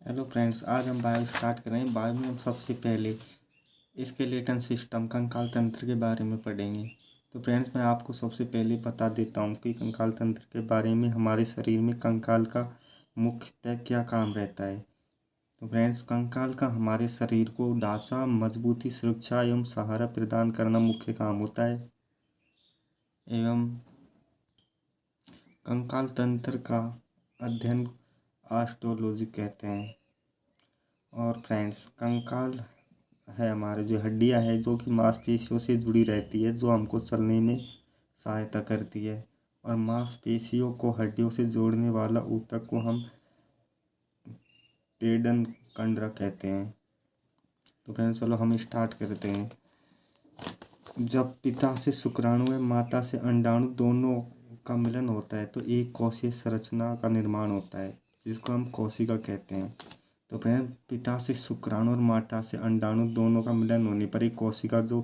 Hello friends, आज हम bio start कर रहे हैं। बायो में हम सबसे पहले स्केलेटन सिस्टम कंकाल तंत्र के बारे में पढ़ेंगे। तो फ्रेंड्स, मैं आपको सबसे पहले बता देता हूँ कि कंकाल तंत्र के बारे में। हमारे शरीर में कंकाल का मुख्यतः क्या काम रहता है। तो फ्रेंड्स, कंकाल का हमारे शरीर को ढांचा, मजबूती, सुरक्षा एवं सहारा प्रदान करना मुख्य काम होता है। एवं कंकाल तंत्र का अध्ययन ऑस्टियोलॉजी कहते हैं। और फ्रेंड्स, कंकाल है हमारे जो हड्डियां है जो कि मांसपेशियों से जुड़ी रहती है, जो हमको चलने में सहायता करती है। और मांसपेशियों को हड्डियों से जोड़ने वाला ऊतक को हम टेंडन कंडरा कहते हैं। तो फ्रेंड्स, चलो हम स्टार्ट करते हैं। जब पिता से शुक्राणु व माता से अंडाणु दोनों का मिलन होता है तो एक कोशीय संरचना का निर्माण होता है, जिसको हम कोशिका कहते हैं। तो फ्रेंड, पिता से शुक्राणु और माता से अंडाणु दोनों का मिलन होने पर एक कोशिका जो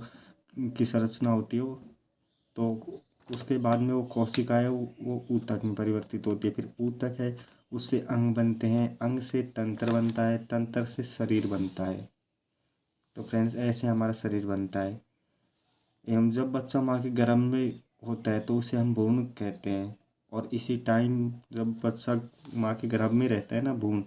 की संरचना होती है तो उसके बाद में वो कोशिका है वो ऊतक में परिवर्तित होती है। फिर ऊतक है, उससे अंग बनते हैं, अंग से तंत्र बनता है, तंत्र से शरीर बनता है। तो फ्रेंड्स, ऐसे हमारा शरीर बनता है। एवं जब बच्चा माँ के गर्भ में होता है तो उसे हम भ्रूण कहते हैं। और इसी टाइम जब बच्चा माँ के गर्भ में रहता है ना, भ्रूण,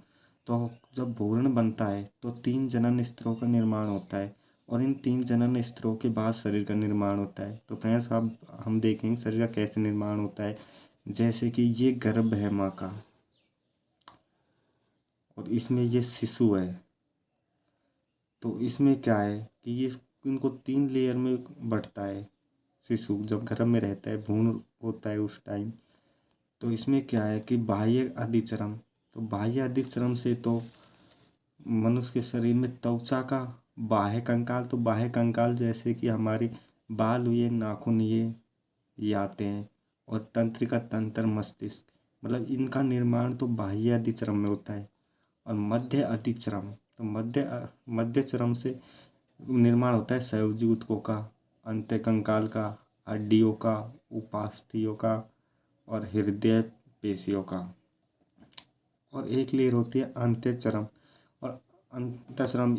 तो जब भ्रूण बनता है तो 3 जनन स्तरों का निर्माण होता है। और इन 3 जनन स्तरों के बाद शरीर का निर्माण होता है। तो फ्रेंड्स, अब हम देखेंगे शरीर का कैसे निर्माण होता है। जैसे कि ये गर्भ है माँ का और इसमें ये शिशु है। तो इसमें क्या है कि ये इनको 3 लेयर में बंटता है। शिशु जब गर्भ में रहता है, भ्रूण होता है उस टाइम, तो इसमें क्या है कि बाह्य अधिचर्म। तो बाह्य अधिचर्म से तो मनुष्य के शरीर में त्वचा का बाह्य कंकाल, तो बाह्य कंकाल जैसे कि हमारे बाल हुए, नाखून ये आते हैं। और तंत्रिका तंत्र, मस्तिष्क, मतलब इनका निर्माण तो बाह्य अधिचर्म में होता है। और मध्य अधिचर्म, तो मध्य चर्म से निर्माण होता है संयोजी ऊतकों का, अंत्य कंकाल का, हड्डियों का, उपास्थियों का और हृदय पेशियों का। और एक लेयर होती है अंत्यचर्म। और अंतःचर्म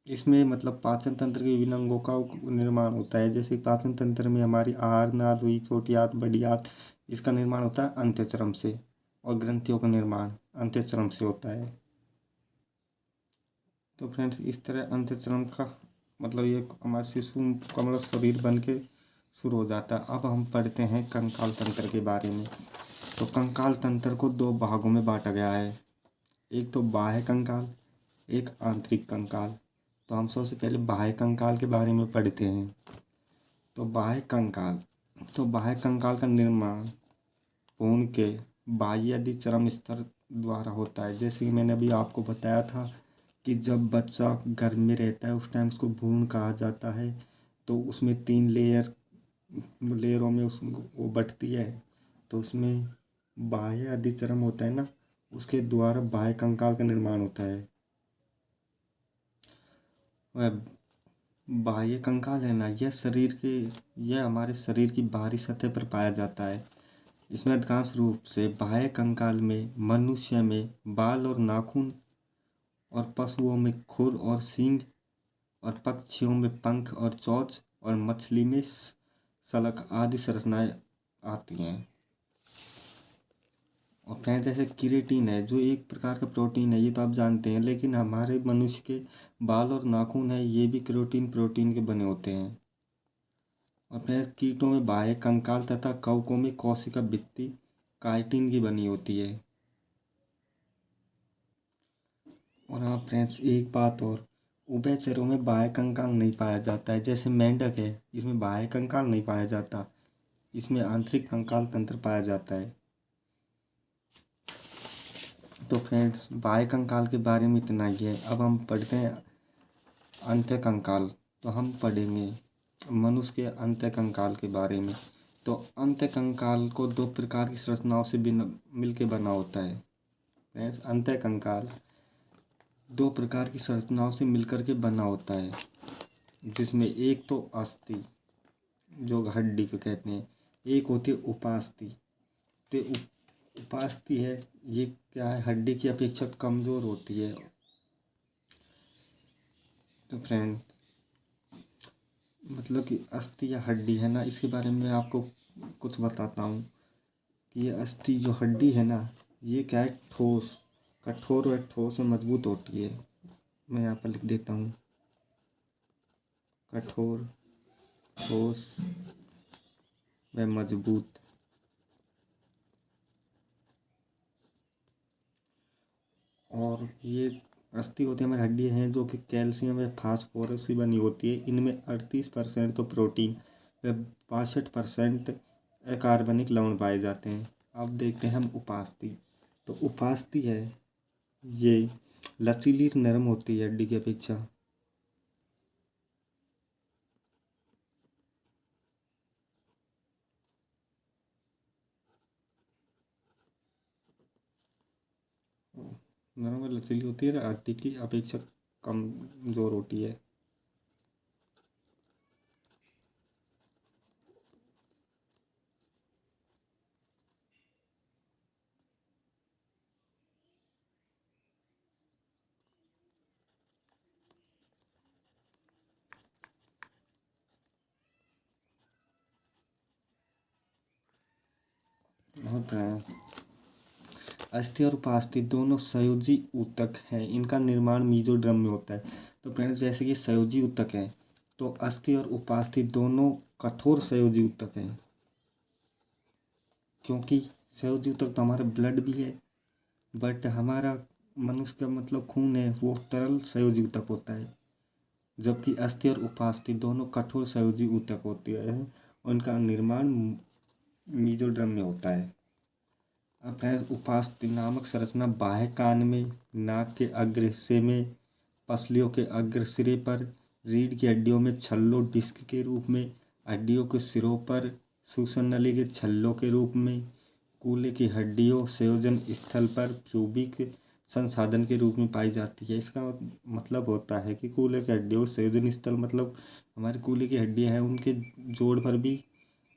इसमें मतलब पाचन तंत्र के विभिन्न अंगों का निर्माण होता है। जैसे पाचन तंत्र में हमारी आहार नाल हुई, छोटी आंत, बड़ी आंत, इसका निर्माण होता है अंत्यचर्म से। और ग्रंथियों का निर्माण अंत्यचर्म से होता है। तो फ्रेंड्स, इस तरह अंत्यचर्म का मतलब ये हमारे शिशु का मतलब शरीर बन के शुरू हो जाता है। अब हम पढ़ते हैं कंकाल तंत्र के बारे में। तो कंकाल तंत्र को 2 भागों में बांटा गया है। एक तो बाह्य कंकाल, एक आंतरिक कंकाल। तो हम सबसे पहले बाह्य कंकाल के बारे में पढ़ते हैं। तो बाह्य कंकाल का निर्माण भ्रूण के बाह्य अधिचर्म स्तर द्वारा होता है। जैसे कि मैंने अभी आपको बताया था कि जब बच्चा गर्भ में रहता है उस टाइम उसको भ्रूण कहा जाता है। तो उसमें 3 लेयरों में वो बंटती है। तो उसमें बाह्य अधिचर्म होता है ना, उसके द्वारा बाह्य कंकाल का निर्माण होता है। वह बाह्य कंकाल है ना, यह हमारे शरीर की बाहरी सतह पर पाया जाता है। इसमें अधिकांश रूप से बाह्य कंकाल में मनुष्य में बाल और नाखून, और पशुओं में खुर और सींग, और पक्षियों में पंख और चोंच, और मछली में सलक आदि संरचनाएं आती हैं। और फ्रेंड्स, जैसे किरेटिन है जो एक प्रकार का प्रोटीन है, ये तो आप जानते हैं। लेकिन हमारे मनुष्य के बाल और नाखून है, ये भी प्रोटीन के बने होते हैं। और फ्रेंड्स, कीटों में बाह्य कंकाल तथा कवकों में कोशिका भित्ति काइटिन की बनी होती है। और हाँ फ्रेंड्स, एक बात और, उभयचरों में बाह्य कंकाल नहीं पाया जाता है। जैसे मेंढक है, इसमें बाह्य कंकाल नहीं पाया जाता, इसमें आंतरिक कंकाल तंत्र पाया जाता है। तो फ्रेंड्स, बाह्य कंकाल के बारे में इतना ही है। अब हम पढ़ते हैं अंत्य कंकाल। तो हम पढ़ेंगे मनुष्य के अंत्य कंकाल के बारे में। तो अंत्य कंकाल को 2 प्रकार की संरचनाओं से मिलकर बना होता है। फ्रेंड्स, अंत्य कंकाल 2 प्रकार की संरचनाओं से मिलकर के बना होता है, जिसमें एक तो अस्थि, जो हड्डी को कहते हैं, एक होती है उपास्थि। तो उपास्थि है ये क्या है, हड्डी की अपेक्षा कमज़ोर होती है। तो फ्रेंड मतलब कि अस्थि या हड्डी है ना, इसके बारे में आपको कुछ बताता हूँ कि ये अस्थि जो हड्डी है ना, ये क्या है, ठोस, कठोर व ठोस और मजबूत होती है। मैं यहाँ पर लिख देता हूँ, कठोर, ठोस व मजबूत। और ये अस्थि होती है हमारी हड्डी हैं जो कि कैल्शियम व फास्फोरस से बनी होती है। इनमें 38% तो प्रोटीन व 62% अकार्बनिक लवण पाए जाते हैं। अब देखते हैं हम उपास्थि। तो उपास्थि है ये लचीली नरम होती है हड्डी की अपेक्षा। नरम व लचीली होती है, हड्डी की अपेक्षा कमजोर होती है। होता है। अस्थि और उपास्थि दोनों संयोजी ऊतक हैं। इनका निर्माण मीजोड्रम में होता है। तो फ्रेंड्स जैसे कि संयोजी ऊतक है, तो अस्थि और उपास्थि दोनों कठोर संयोजी ऊतक हैं, क्योंकि संयोजी ऊतक तो हमारा ब्लड भी है, बट हमारा मनुष्य का मतलब खून है वो तरल संयोजी ऊतक होता है। जबकि अस्थि और उपास्थि दोनों कठोर संयोजी ऊतक होते हैं। उनका निर्माण मीजोड्रम में होता है। अब उपास्थि नामक संरचना बाह्य कान में, नाक के अग्र हिस्से में, पसलियों के अग्र सिरे पर, रीढ़ की हड्डियों में छल्लों डिस्क के रूप में, हड्डियों के सिरों पर सूजन नली के छल्लों के रूप में, कूल्हे की हड्डियों संयोजन स्थल पर प्यूबिक संसाधन के रूप में पाई जाती है। इसका मतलब होता है कि कूल्हे की हड्डियों संयोजन स्थल मतलब हमारे कूल्हे की हड्डियां हैं, उनके जोड़ पर भी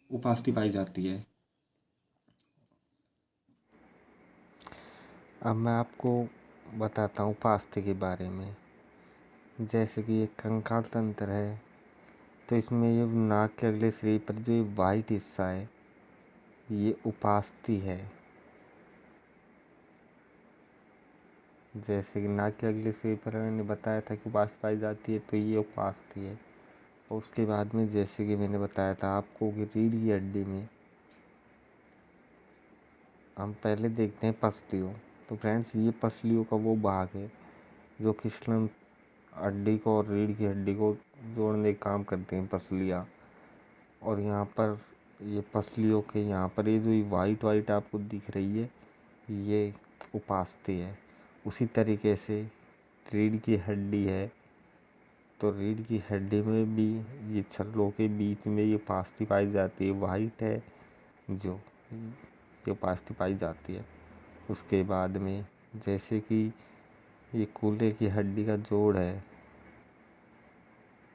उपास्थि पाई जाती है। अब मैं आपको बताता हूँ उपास्थि के बारे में। जैसे कि एक कंकाल तंत्र है, तो इसमें ये नाक के अगले सिरे पर जो ये वाइट हिस्सा है ये उपास्थि है। जैसे कि नाक के अगले सिरे पर मैंने बताया था कि उपास्थि पाई जाती है, तो ये उपास्थि है। और उसके बाद में जैसे कि मैंने बताया था आपको कि रीढ़ की हड्डी में हम पहले देखते हैं पसलियों। तो फ्रेंड्स ये पसलियों का वो भाग है जो खिसलन हड्डी को और रीढ़ की हड्डी को जोड़ने का काम करते हैं, पसलियाँ। और यहाँ पर ये पसलियों के यहाँ पर ये जो वाइट वाइट आपको दिख रही है ये उपास्थि है। उसी तरीके से रीढ़ की हड्डी है, तो रीढ़ की हड्डी में भी ये छल्लों के बीच में ये उपास्थि पाई जाती है, वाइट है जो ये उपास्थि पाई जाती है। उसके बाद में जैसे कि ये कूल्हे की हड्डी का जोड़ है,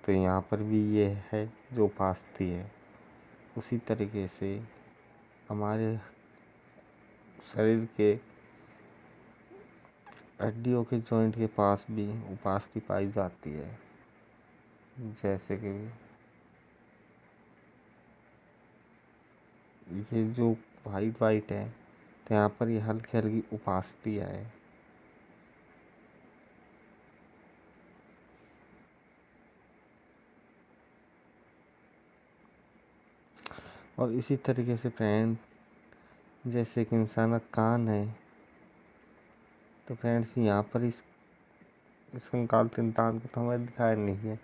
तो यहाँ पर भी ये है जो उपास्थि है। उसी तरीके से हमारे शरीर के हड्डियों के जॉइंट के पास भी उपास्थि पाई जाती है। जैसे कि ये जो वाइट वाइट है, तो यहाँ पर ये हल्की हल्की उपास्थि है। और इसी तरीके से फ्रेंड जैसे कि इंसान का कान है, तो फ्रेंड्स यहाँ पर इस कंकाल तिंतान को तो हमें दिखाया नहीं है,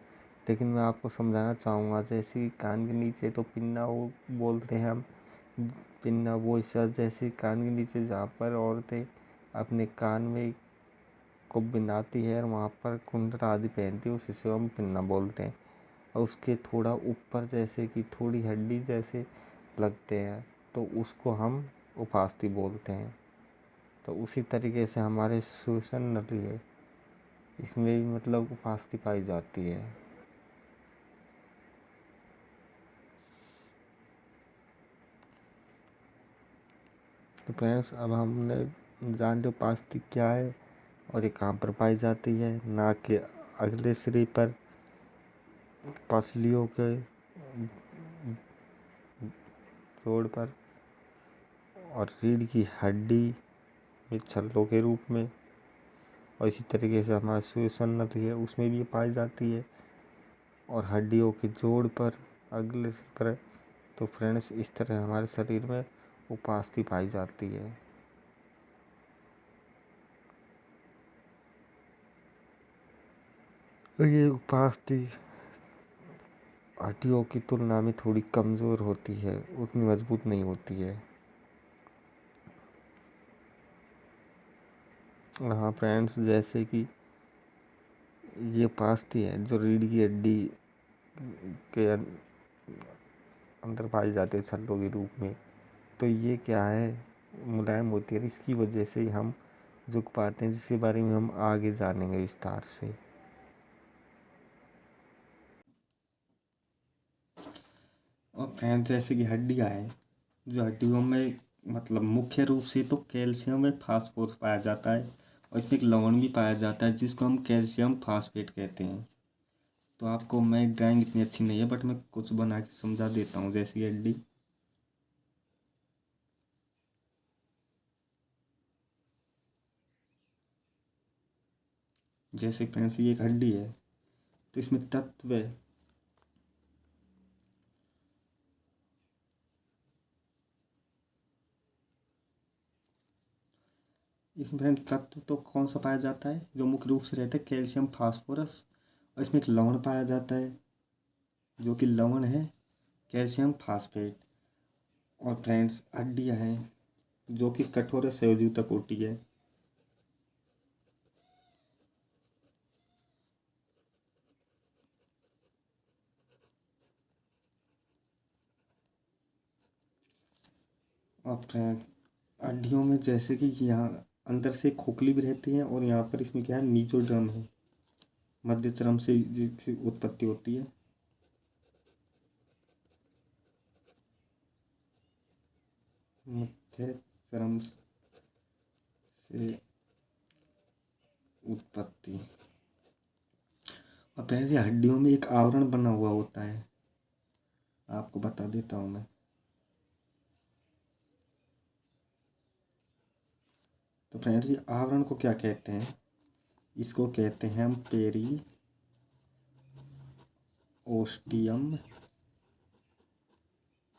लेकिन मैं आपको समझाना चाहूँगा। जैसे कि कान के नीचे तो पिन्ना वो बोलते हैं हम, पिन्ना वो हिस्सा जैसे कान के नीचे जहाँ पर औरतें अपने कान में को बिनाती है और वहाँ पर कुंडल आदि पहनती है, उस हिस्से को हम पिन्ना बोलते हैं। और उसके थोड़ा ऊपर जैसे कि थोड़ी हड्डी जैसे लगते हैं, तो उसको हम उपास्थि बोलते हैं। तो उसी तरीके से हमारे सूजन नली है, इसमें भी मतलब उपास्थि पाई जाती है। तो फ्रेंड्स अब हमने जान लिया उपास्थि क्या है और ये कहाँ पर पाई जाती है। नाक के अगले सिरे पर, पसलियों के जोड़ पर और रीढ़ की हड्डी में छल्लों के रूप में, और इसी तरीके से हमारी सुसन्नति है उसमें भी ये पाई जाती है, और हड्डियों के जोड़ पर, अगले सिर पर। तो फ्रेंड्स इस तरह हमारे शरीर में उपास्थि पाई जाती है। ये उपास्थि हड्डियों की तुलना में थोड़ी कमज़ोर होती है, उतनी मजबूत नहीं होती है। हाँ फ्रेंड्स, जैसे कि ये उपास्थि है जो रीढ़ की हड्डी के अंदर पाई जाती है छल्लों के रूप में, तो ये क्या है, मुलायम होती है। इसकी वजह से ही हम झुक पाते हैं, जिसके बारे में हम आगे जानेंगे विस्तार से। और फ्रेंड्स जैसे कि हड्डियाँ हैं, जो हड्डियों में मतलब मुख्य रूप से तो कैल्शियम में फास्फोरस पाया जाता है, और इसमें एक लवण भी पाया जाता है जिसको हम कैल्शियम फास्फेट कहते हैं। तो आपको मैं ड्राइंग इतनी अच्छी नहीं है बट मैं कुछ बना के समझा देता हूँ। जैसे हड्डी, जैसे फ्रेंड्स ये एक हड्डी है, तो इसमें तत्व है, इसमें फ्रेंड तत्व तो कौन सा पाया जाता है, जो मुख्य रूप से रहता है कैल्शियम फास्फोरस, और इसमें एक लवण पाया जाता है जो कि लवण है कैल्शियम फास्फेट। और फ्रेंड्स हड्डियाँ हैं जो कि कठोर संयोजक होती है। और फ्रेंड हड्डियों में जैसे कि यहाँ अंदर से खोखली भी रहती है, और यहाँ पर इसमें क्या है, मीजोडर्म है, मध्य चर्म से जिसकी उत्पत्ति होती है। मध्य चर्म से उत्पत्ति। और फ्रेंड्स ये हड्डियों में एक आवरण बना हुआ होता है, आपको बता देता हूँ मैं। तो फ्रेंड्स ये आवरण को क्या कहते हैं, इसको कहते हैं हम पेरी ओस्टियम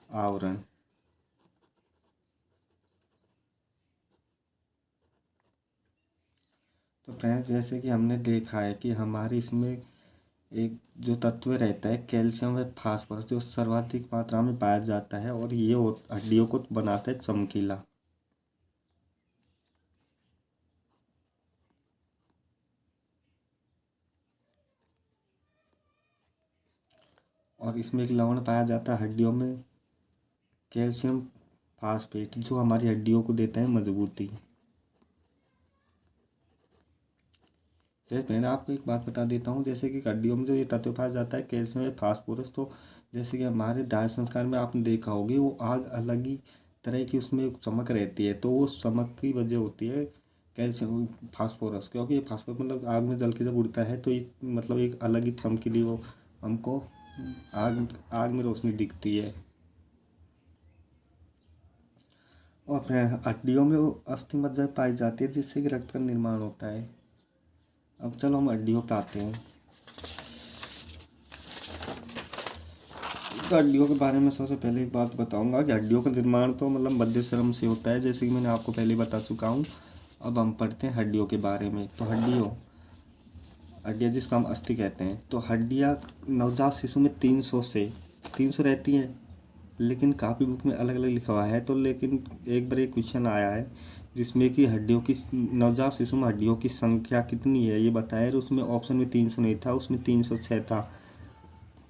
आवरण। तो फ्रेंड्स जैसे कि हमने देखा है कि हमारे इसमें एक जो तत्व रहता है कैल्शियम व फास्फोरस, जो सर्वाधिक मात्रा में पाया जाता है, और ये हड्डियों को बनाता है चमकीला। और इसमें एक लवण पाया जाता है हड्डियों में कैल्शियम फास्फेट, जो हमारी हड्डियों को देता है मजबूती। जैसे फ्रेंड आपको एक बात बता देता हूँ, जैसे कि हड्डियों में जो ये तत्व पाया जाता है कैल्शियम व फास्फोरस, तो जैसे कि हमारे दाह संस्कार में आपने देखा होगी वो आग अलग ही तरह की उसमें चमक रहती है, तो वो चमक की वजह होती है कैल्शियम फास्फोरस, क्योंकि ये फास्फोरस मतलब आग में जल के जब उड़ता है तो एक मतलब एक अलग ही चमकीली वो हमको आग आग में रोशनी दिखती है। और फिर हड्डियों में वो अस्थि मज्जा पाई जाती है जिससे कि रक्त का निर्माण होता है। अब चलो हम हड्डियों पे आते हैं। तो हड्डियों के बारे में सबसे पहले एक बात बताऊंगा कि हड्डियों का निर्माण तो मतलब मध्य चर्म से होता है, जैसे कि मैंने आपको पहले बता चुका हूँ। अब हम पढ़ते हैं हड्डियों के बारे में। तो हड्डियाँ जिसको हम अस्थि कहते हैं, तो हड्डियाँ नवजात शिशु में 300 से 300 रहती हैं, लेकिन काफ़ी बुक में अलग अलग लिखा हुआ है। तो लेकिन एक बार एक क्वेश्चन आया है जिसमें कि हड्डियों की नवजात शिशु में हड्डियों की संख्या कितनी है ये बताया, उसमें ऑप्शन में 300 नहीं था, उसमें 306 था।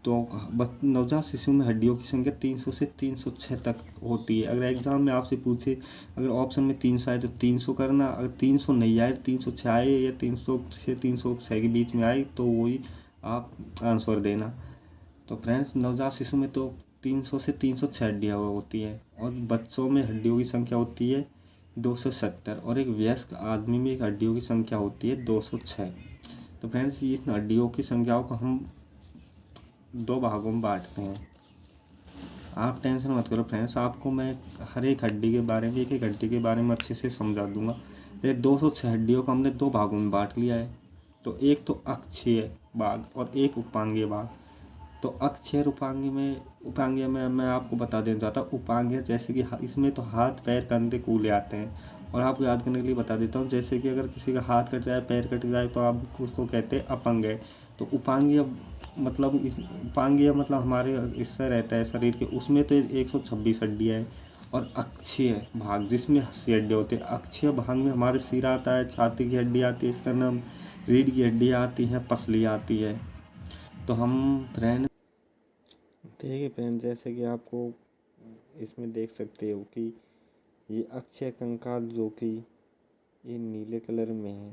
तो नवजात शिशु में हड्डियों की संख्या 300 से 306 तक होती है। अगर एग्जाम में आपसे पूछे अगर ऑप्शन में 300 आए तो 300 करना, अगर 300 नहीं आए 306 आए या 300 से 306 के बीच में आए तो वही आप आंसर देना। तो फ्रेंड्स नवजात शिशु में तो 300 से 306 हड्डियाँ होती हैं, और बच्चों में हड्डियों की संख्या होती है 270 और एक वयस्क आदमी में एक हड्डियों की संख्या होती है 206। तो फ्रेंड्स इन हड्डियों की संख्याओं को हम 2 भागों में बांटते हैं। आप टेंशन मत करो फ्रेंड्स, आपको मैं हर एक हड्डी के बारे में, एक एक हड्डी के बारे में अच्छे से समझा दूंगा। ये 206 हड्डियों को हमने 2 भागों में बांट लिया है। तो एक तो अक्षीय भाग और एक उपांगीय भाग। तो अक्षीय उपांगीय में मैं आपको बता देना चाहता हूँ। उपांगीय जैसे कि इसमें तो हाथ पैर कंधे कूले आते हैं। और आपको याद करने के लिए बता देता हूँ, जैसे कि अगर किसी का हाथ कट जाए, पैर कट जाए, तो आप उसको कहते हैं अपंग है। तो उपांगीय मतलब हमारे हिस्सा रहता है शरीर के, उसमें तो 126 हड्डियाँ हैं। और अक्षीय भाग जिसमें 80 हड्डियाँ होती है। अक्षीय भाग में हमारे सिर आता है, छाती की हड्डी आती है, स्तनम, रीढ़ की हड्डियाँ आती हैं, पसली आती है। तो हम फ्रेंड देखिए फ्रेंड, जैसे कि आपको इसमें देख सकते हो कि ये अक्षय कंकाल जो कि ये नीले कलर में है,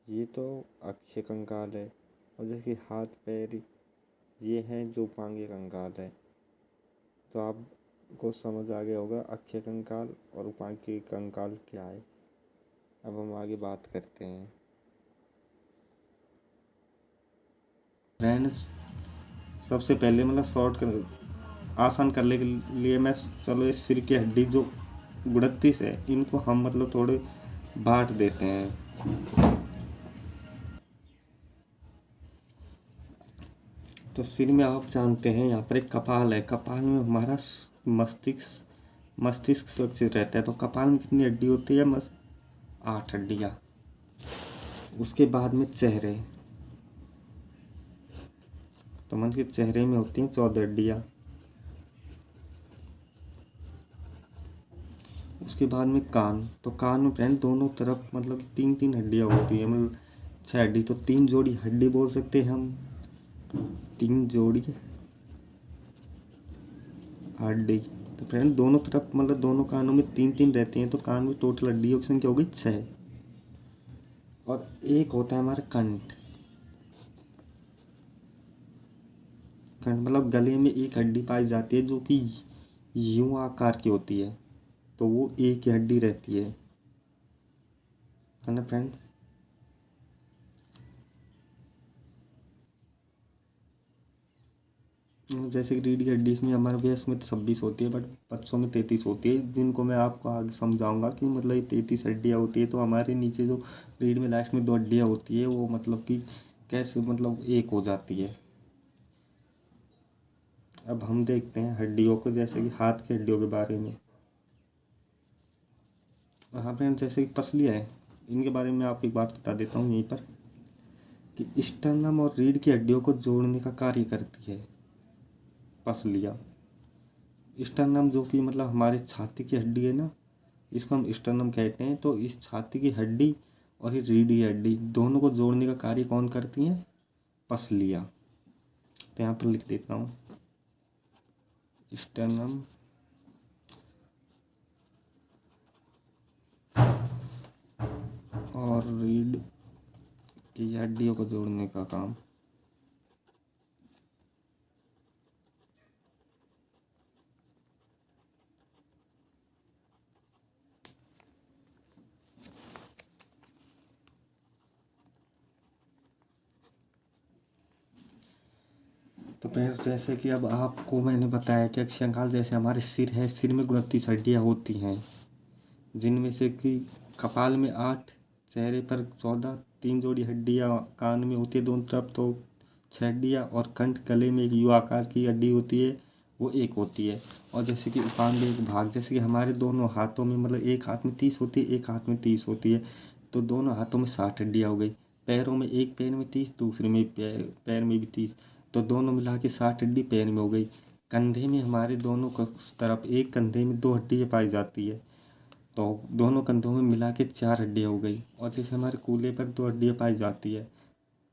ये तो अक्षय कंकाल है। और जैसे हाथ पैर ये हैं जो उपांगीय कंकाल है। तो आपको समझ आ गया होगा अक्षय कंकाल और उपांगीय कंकाल क्या है। अब हम आगे बात करते हैं फ्रेंड्स। सबसे पहले आसान करने के लिए मैं चलो इस सिर की हड्डी जो 39 है, इनको हम थोड़े बांट देते हैं। तो सिर में आप जानते हैं यहाँ पर एक कपाल है। कपाल में हमारा मस्तिष्क सुरक्षित रहता है। तो कपाल में कितनी हड्डी होती है? 8 हड्डियाँ। उसके बाद में चेहरे, तो मन के चेहरे में होती हैं 14 हड्डियाँ। उसके बाद में कान, तो कान में फ्रेंड दोनों तरफ 3 हड्डियाँ होती है, 6 हड्डी। तो 3 जोड़ी हड्डी बोल सकते हैं हम, 3 जोड़ी हड्डी। तो फ्रेंड दोनों तरफ दोनों कानों में 3 रहती हैं। तो कान में टोटल हड्डियों की संख्या हो गई 6। और एक होता है हमारा कंठ। गले में एक हड्डी पाई जाती है जो कि यूं आकार की होती है। तो वो एक ही हड्डी रहती है ना फ्रेंड्स। जैसे कि रीढ़ की हड्डी, इसमें हमारे वयस्क में 26 होती है, बट बच्चों में 33 होती है, जिनको मैं आपको आगे समझाऊंगा कि ये 33 हड्डियाँ होती है। तो हमारे नीचे जो रीढ़ में लास्ट में 2 हड्डियाँ होती है, वो कि कैसे एक हो जाती है। अब हम देखते हैं हड्डियों को, जैसे कि हाथ की हड्डियों के बारे में। हाँ फ्रेंड, जैसे कि पसलियाँ हैं, इनके बारे में आपको एक बात बता देता हूँ यहीं पर, कि स्टर्नम और रीढ़ की हड्डियों को जोड़ने का कार्य करती है पसलियाँ। स्टर्नम जो कि हमारे छाती की हड्डी है ना, इसको हम स्टर्नम कहते हैं। तो इस छाती की हड्डी और ये रीढ़ की हड्डी दोनों को जोड़ने का कार्य कौन करती हैं? पसलियाँ। तो यहाँ पर लिख देता हूँ, स्टर्नम और रीढ़ की हड्डियों को जोड़ने का काम। तो फ्रेंड्स, जैसे कि अब आपको मैंने बताया कि अक्षयंकाल जैसे हमारे सिर है, सिर में 29 हड्डियाँ होती हैं, जिनमें से कि कपाल में 8, चेहरे पर 14, 3 जोड़ी हड्डियाँ कान में होती है दोनों तरफ, तो 6 हड्डियाँ। और कंठ, गले में एक यू आकार की हड्डी होती है, वो 1 होती है। और जैसे कि उपांगीय भाग, जैसे कि हमारे दोनों हाथों में एक हाथ में 30 होती है, एक हाथ में 30 होती है। तो दोनों हाथों में 60 हड्डियाँ हो गई। पैरों में, एक पैर में 30, दूसरे में पैर में भी 30। तो दोनों मिला के 60 हड्डी पैर में हो गई। कंधे में हमारे दोनों तरफ एक कंधे में 2 हड्डियाँ पाई जाती है। तो दोनों कंधों में मिला के 4 हड्डियाँ हो गई। और जैसे हमारे कूल्हे पर 2 हड्डियाँ पाई जाती है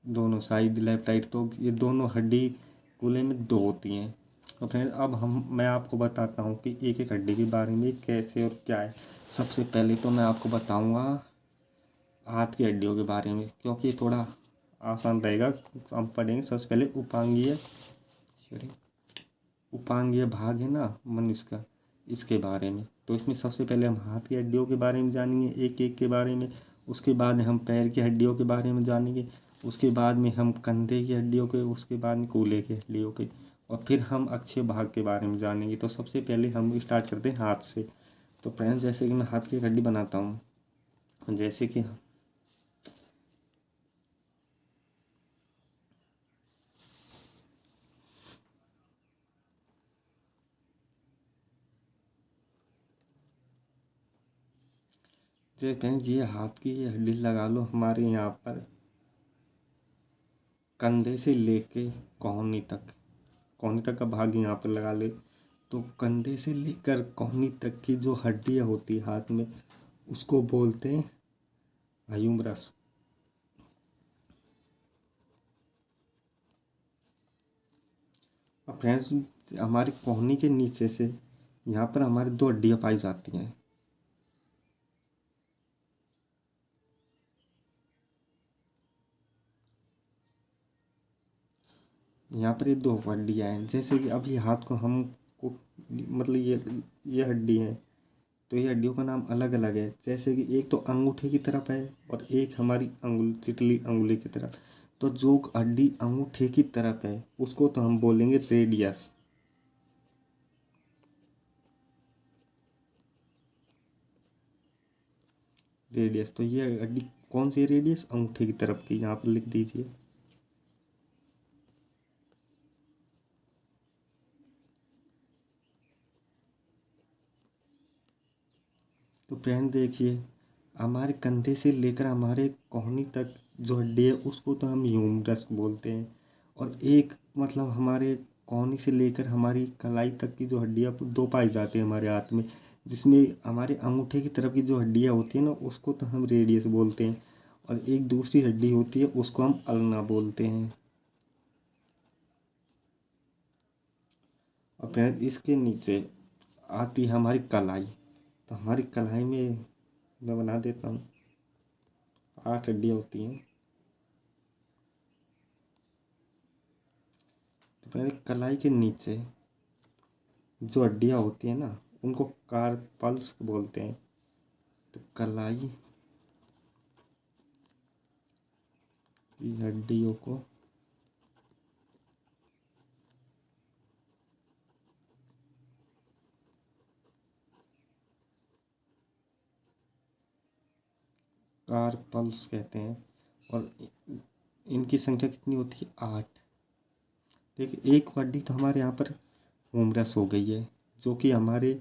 दोनों साइड, लेफ्ट राइट, तो ये दोनों हड्डी कूल्हे में 2 होती हैं। तो फ्रेंड अब मैं आपको बताता हूँ कि एक एक हड्डी के बारे में कैसे और क्या है। सबसे पहले तो मैं आपको बताऊँगा हाथ की हड्डियों के बारे में, क्योंकि थोड़ा आसान रहेगा। हम पढ़ेंगे सबसे पहले उपांगीय भाग है ना मनुष्य का, इसके बारे में। तो इसमें सबसे पहले हम हाथ की हड्डियों के बारे में जानेंगे एक एक के बारे में, उसके बाद हम पैर की हड्डियों के बारे में जानेंगे, उसके बाद में हम कंधे की हड्डियों के, उसके बाद में कूल्हे की हड्डियों के, और फिर हम अक्षीय भाग के बारे में जानेंगे। तो सबसे पहले हम स्टार्ट करते हैं हाथ से। तो फ्रेंड्स जैसे कि मैं हाथ की हड्डी बनाता हूँ, जैसे कि जो फ्रेंड्स ये हाथ की हड्डी लगा लो हमारे यहाँ पर कंधे से लेके कोहनी तक, कोहनी तक का भाग यहाँ पर लगा ले। तो कंधे से लेकर कोहनी तक की जो हड्डियाँ होती है हाथ में, उसको बोलते हैं ह्यूमरस। और फ्रेंड्स हमारी कोहनी के नीचे से यहाँ पर हमारी दो हड्डियाँ पाई जाती हैं। यहाँ पर ये दो हड्डियाँ हैं, जैसे कि अब ये हाथ को हम को मतलब ये हड्डी है, तो ये हड्डियों का नाम अलग अलग है। जैसे कि एक तो अंगूठे की तरफ है और एक हमारी तितली अंगुली की तरफ। तो जो हड्डी अंगूठे की तरफ है उसको तो हम बोलेंगे रेडियस। रेडियस तो ये हड्डी कौन सी है? रेडियस अंगूठे की तरफ की, यहाँ पर लिख दीजिए। तो फ्रेंड देखिए, हमारे कंधे से लेकर हमारे कोहनी तक जो हड्डी है उसको तो हम ह्यूमरस बोलते हैं। और एक मतलब हमारे कोहनी से लेकर हमारी कलाई तक की जो हड्डियाँ दो पाई जाती है हमारे हाथ में, जिसमें हमारे अंगूठे की तरफ की जो हड्डियाँ होती है ना उसको तो हम रेडियस बोलते हैं, और एक दूसरी हड्डी होती है उसको हम अल्ना बोलते हैं। और फिर इसके नीचे आती है हमारी कलाई। तो हमारी कलाई में मैं बना देता हूँ, 8 हड्डियाँ होती हैं। तो पहले कलाई के नीचे जो हड्डियाँ होती हैं ना उनको कार्पल्स बोलते हैं। तो कलाई की हड्डियों को कार्पल्स कहते हैं। और इनकी संख्या कितनी होती है? 8। देखिए एक हड्डी तो हमारे यहाँ पर ह्यूमरस हो गई है, जो कि हमारे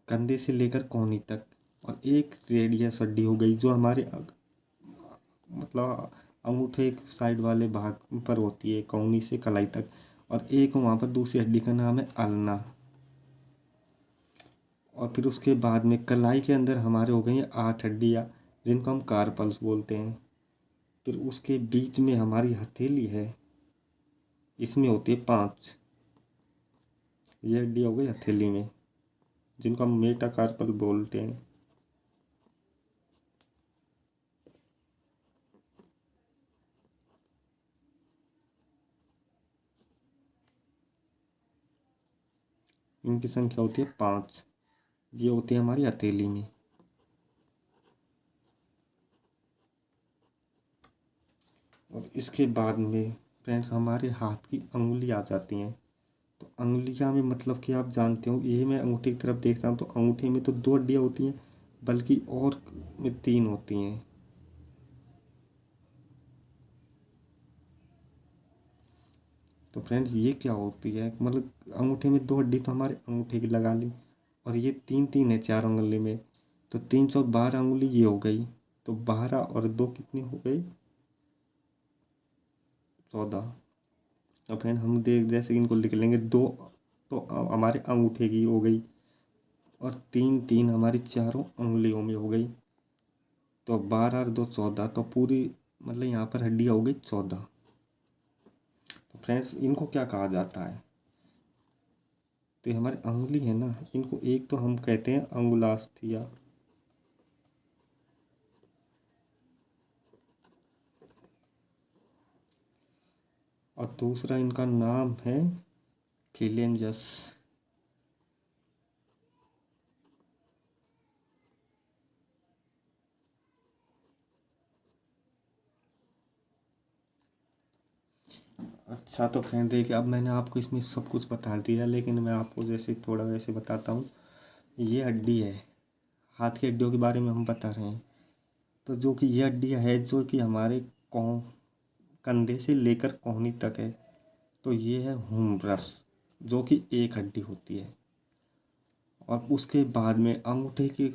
कंधे से लेकर कोहनी तक, और एक रेडियस हड्डी हो गई जो हमारे मतलब अंगूठे साइड वाले भाग पर होती है, कोहनी से कलाई तक। और एक वहाँ पर दूसरी हड्डी का नाम है अल्ना। और फिर उसके बाद में कलाई के अंदर हमारे हो गई हैं 8 हड्डियाँ, जिनको हम कार्पल्स बोलते हैं। फिर उसके बीच में हमारी हथेली है, इसमें होती है 5। ये हड्डी हो गई हथेली में, जिनको हम मेटाकार्पल बोलते हैं। इनकी संख्या होती है 5। ये होती है हमारी हथेली में। और इसके बाद में फ्रेंड्स हमारे हाथ की अंगुली आ जाती हैं। तो अंगुलियाँ में मतलब कि आप जानते हो, ये मैं अंगूठे की तरफ देखता हूँ तो अंगूठे में तो 2 हड्डियाँ होती हैं, बल्कि और में 3 होती हैं। तो फ्रेंड्स ये क्या होती है, मतलब अंगूठे में 2 हड्डी तो हमारे अंगूठे की लगा ली, और ये 3 3 है 4 उंगली में। तो 3 चौक 12 उंगली ये हो गई। तो 12 और 2 कितनी हो गई? 14। अब फ्रेंड हम देख जैसे कि इनको लिख लेंगे, 2 तो हमारे अंगूठे की हो गई, और 3 3 हमारी चारों उंगलियों में हो गई। तो 12 और 2 14, तो पूरी मतलब यहाँ पर हड्डियाँ हो गई 14। तो फ्रेंड्स इनको क्या कहा जाता है? तो ये हमारी अंगुली है ना, इनको एक तो हम कहते हैं अंगुलास्थिया, और दूसरा इनका नाम है फिलेंजस। अच्छा तो फ्रेंड देखिए, अब मैंने आपको इसमें सब कुछ बता दिया, लेकिन मैं आपको जैसे थोड़ा वैसे बताता हूँ। ये हड्डी है, हाथ की हड्डियों के बारे में हम बता रहे हैं। तो जो कि ये हड्डियाँ है जो कि हमारे कौ कंधे से लेकर कोहनी तक है। तो ये है हुमरस, जो कि एक हड्डी होती है। और उसके बाद में अंगूठे की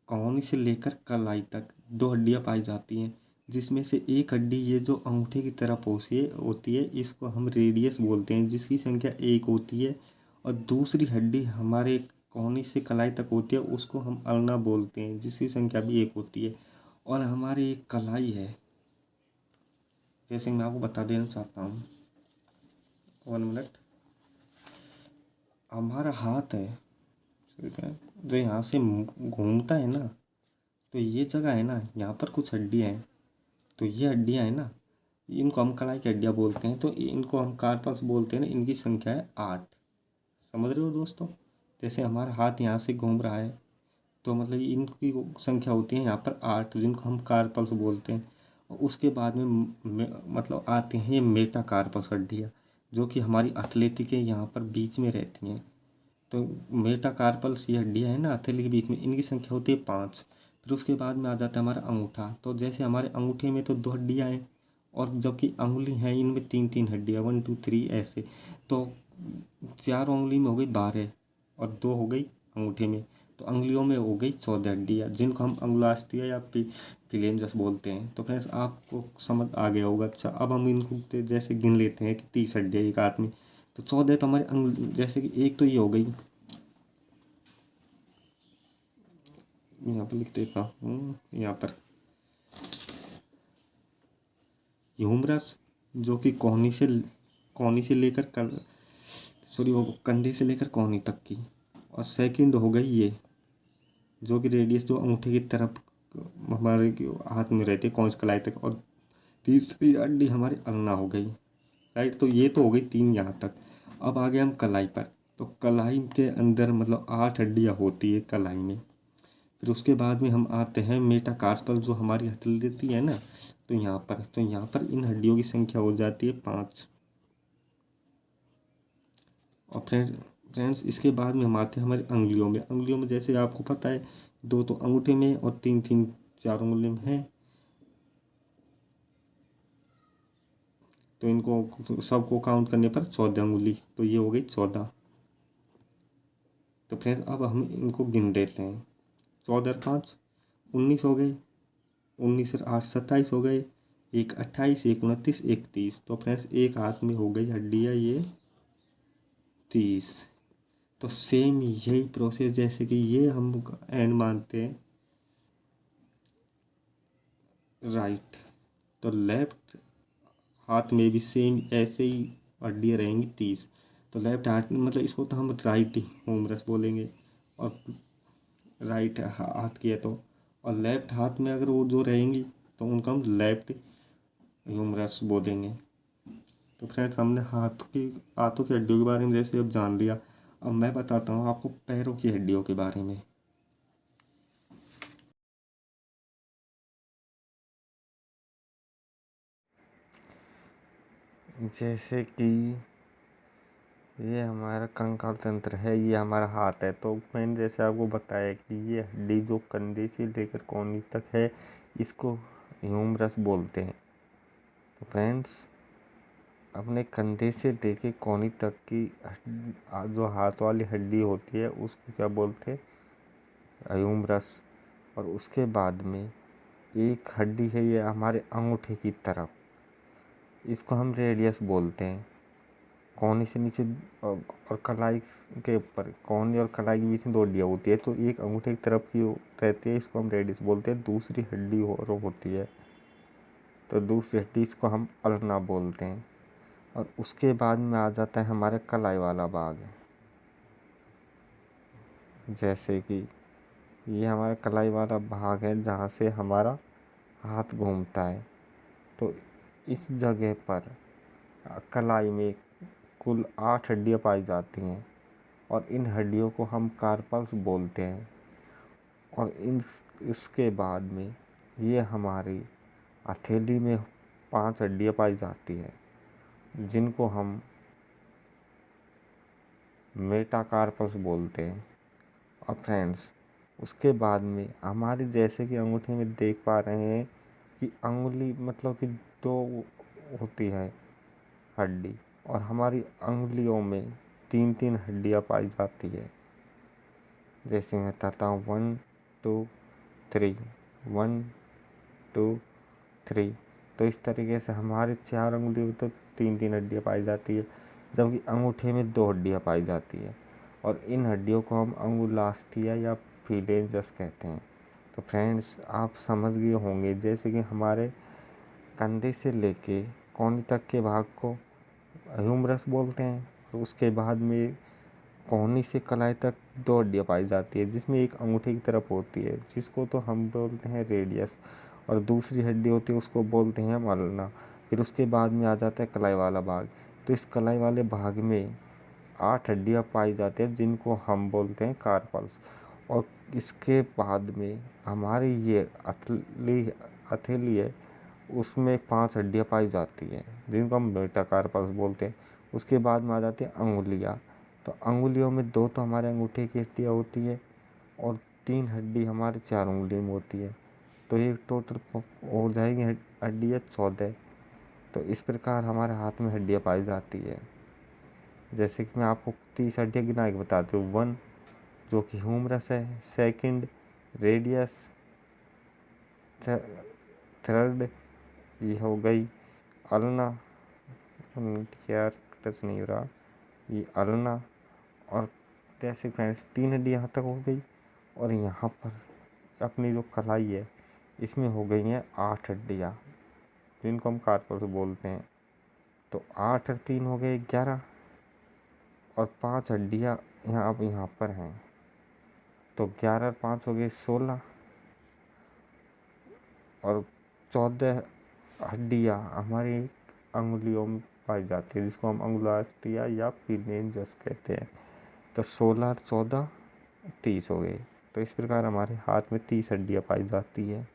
कौनी से लेकर कलाई तक दो हड्डियां पाई जाती हैं, जिसमें से एक हड्डी ये जो अंगूठे की तरफ होती है, इसको हम रेडियस बोलते हैं, जिसकी संख्या एक होती है। और दूसरी हड्डी हमारे कौनी से कलाई तक होती है, उसको हम अल्ना बोलते हैं, जिसकी संख्या भी एक होती है। और हमारी एक कलाई है, जैसे मैं आपको बता देना चाहता हूँ। 1 मिनट। हमारा हाथ है, ठीक है, जो यहाँ से घूमता है ना, तो ये जगह है ना, यहाँ पर कुछ हड्डियाँ हैं। तो ये हड्डियाँ हैं ना, इनको हम कलाई की हड्डियाँ बोलते हैं। तो इनको हम कार्पल्स बोलते हैं ना, इनकी संख्या है 8। समझ रहे हो दोस्तों? जैसे हमारा हाथ यहाँ से घूम रहा है, तो मतलब इनकी संख्या होती है यहाँ पर 8, जिनको हम कार्पल्स बोलते हैं। और उसके बाद में मतलब आते हैं ये मेटाकार्पस हड्डियाँ, जो कि हमारी हथेली के यहाँ पर बीच में रहती हैं। तो मेटाकार्पल्स ये हड्डियाँ हैं ना हथेली के बीच में, इनकी संख्या होती है 5। फिर उसके बाद में आ जाता है हमारा अंगूठा। तो जैसे हमारे अंगूठे में तो 2 हड्डियाँ हैं, और जबकि अंगुली है इनमें 3-3 हड्डियाँ, 1 2 3 ऐसे। तो 4 उंगली में हो गई 12, और 2 हो गई अंगूठे में। तो अंगुलियों में हो गई 14 हड्डियाँ, जिनको हम अंगुलास्टिया या फिलेंजस बोलते हैं। तो फ्रेंड्स आपको समझ आ गया होगा। अच्छा, अब हम इनको जैसे गिन लेते हैं कि 30 हड्डियाँ एक हाथ में। तो 14 तो हमारे जैसे कि एक तो ये हो गई, यहाँ पर लिख देता हूँ, यहाँ पर ह्यूमरस, जो कि कोहनी से लेकर सॉरी वो कंधे से लेकर कोहनी तक की। और सेकंड हो गई ये, जो कि रेडियस जो अंगूठे की तरफ हमारे हाथ में रहती है, कौन सी कलाई तक। और तीसरी हड्डी हमारी अल्ना हो गई, राइट। तो ये तो हो गई 3 यहाँ तक। अब आ गए हम कलाई पर। तो कलाई के अंदर मतलब 8 हड्डियाँ होती है कलाई में। फिर उसके बाद में हम आते हैं मेटाकार्पल, जो हमारी हथेली है ना, तो यहाँ पर इन हड्डियों की संख्या हो जाती है 5। और फ्रेंड्स इसके बाद में हम आते हैं हमारी अंगुलियों में जैसे आपको पता है, 2 तो अंगूठे में और 3-3 4 उंगली में है। तो इनको सबको काउंट करने पर 14 उंगली, तो ये हो गई 14। तो फ्रेंड्स अब हम इनको गिन देते हैं। 14 और 5 19 हो गए, 19 और 8 27 हो गए, एक 28, एक 29, एक 30। तो फ्रेंड्स एक हाथ में हो गई हड्डियाँ ये 30। तो सेम यही प्रोसेस, जैसे कि ये हम एंड मानते हैं राइट, तो लेफ्ट हाथ में भी सेम ऐसे ही हड्डियाँ रहेंगी 30। तो लेफ्ट हाथ में मतलब इसको तो हम राइट ह्यूमरस बोलेंगे, और राइट हाथ की है तो। और लेफ्ट हाथ में अगर वो जो रहेंगी, तो उनका हम लेफ्ट ह्यूमरस बोलेंगे। तो फ्रेंड्स हमने हाथों की हड्डियों के बारे में जैसे अब जान लिया। अब मैं बताता हूँ आपको पैरों की हड्डियों के बारे में। जैसे कि ये हमारा कंकाल तंत्र है, ये हमारा हाथ है। तो मैंने जैसे आपको बताया कि ये हड्डी जो कंधे से लेकर कोहनी तक है, इसको ह्यूमरस बोलते हैं। तो फ्रेंड्स अपने कंधे से लेके कोहनी तक की जो हाथ वाली हड्डी होती है, उसको क्या बोलते हैं? ह्यूमरस। और उसके बाद में एक हड्डी है ये हमारे अंगूठे की तरफ, इसको हम रेडियस बोलते हैं। कोहनी से नीचे और कलाई के ऊपर, कोहनी और कलाई के बीच में 2 हड्डियाँ होती है। तो एक अंगूठे की तरफ की रहती है, इसको हम रेडियस बोलते हैं। दूसरी हड्डी और होती है, तो दूसरी हड्डी इसको हम अल्ना बोलते हैं। और उसके बाद में आ जाता है हमारा कलाई वाला भाग, जैसे कि ये हमारा कलाई वाला भाग है, जहाँ से हमारा हाथ घूमता है। तो इस जगह पर कलाई में कुल 8 हड्डियाँ पाई जाती हैं, और इन हड्डियों को हम कार्पल्स बोलते हैं। और इसके बाद में ये हमारी हथेली में 5 हड्डियाँ पाई जाती हैं, जिनको हम मेटाकार्पस बोलते हैं। और फ्रेंड्स, उसके बाद में हमारे जैसे कि अंगूठे में देख पा रहे हैं कि अंगुली मतलब कि 2 होती है हड्डी, और हमारी अंगुलियों में 3-3 हड्डियाँ पाई जाती है। जैसे मैं बताता हूँ 1 2 3 1 2 3। तो इस तरीके से हमारे 4 अंगुलियों में तो 3-3 हड्डियाँ पाई जाती है, जबकि अंगूठे में 2 हड्डियाँ पाई जाती है। और इन हड्डियों को हम अंगुलास्टिया या फिलेंजस कहते हैं। तो फ्रेंड्स, आप समझ गए होंगे जैसे कि हमारे कंधे से लेके कोहनी तक के भाग को ह्यूमरस बोलते हैं, और उसके बाद में कोहनी से कलाई तक 2 हड्डियाँ पाई जाती है, जिसमें एक अंगूठे की तरफ होती है जिसको तो हम बोलते हैं रेडियस, और दूसरी हड्डी होती है उसको बोलते हैं हम अल्ना। फिर उसके बाद में आ जाता है कलाई वाला भाग। तो इस कलाई वाले भाग में 8 हड्डियाँ पाई जाती है जिनको हम बोलते हैं कार्पल्स। और इसके बाद में हमारी ये हथेली है, उसमें 5 हड्डियाँ पाई जाती हैं जिनको हम मेटाकार्पस बोलते हैं। उसके बाद में आ जाती है अंगुलियाँ। तो अंगुलियों में 2 तो हमारे अंगूठे की हड्डियाँ होती है, और 3 हड्डी हमारे 4 उंगलियों में होती है। तो ये टोटल हो जाएगी हड्डियाँ 14। तो इस प्रकार हमारे हाथ में हड्डियाँ पाई जाती है। जैसे कि मैं आपको 30 हड्डियाँ गिना के बताती हूँ। 1 जो कि ह्यूमरस है, सेकंड रेडियस, थर्ड ये हो गई अल्ना, यार टच नहीं हो रहा, ये अल्ना। और जैसे फ्रेंड्स 3 हड्डी यहाँ तक हो गई, और यहाँ पर अपनी जो कलाई है इसमें हो गई हैं 8 हड्डियाँ जिनको हम कार्पस बोलते हैं। तो 8 और 3 हो गए 11, और 5 हड्डियाँ यहाँ पर हैं। तो 11 और 5 हो गए 16, और 14 हड्डियाँ हमारी अंगुलियों में पाई जाती है जिसको हम अंगुलास्टिया या फिलेंजस कहते हैं। तो 16 और 14 30 हो गए। तो इस प्रकार हमारे हाथ में 30 हड्डियाँ पाई जाती है।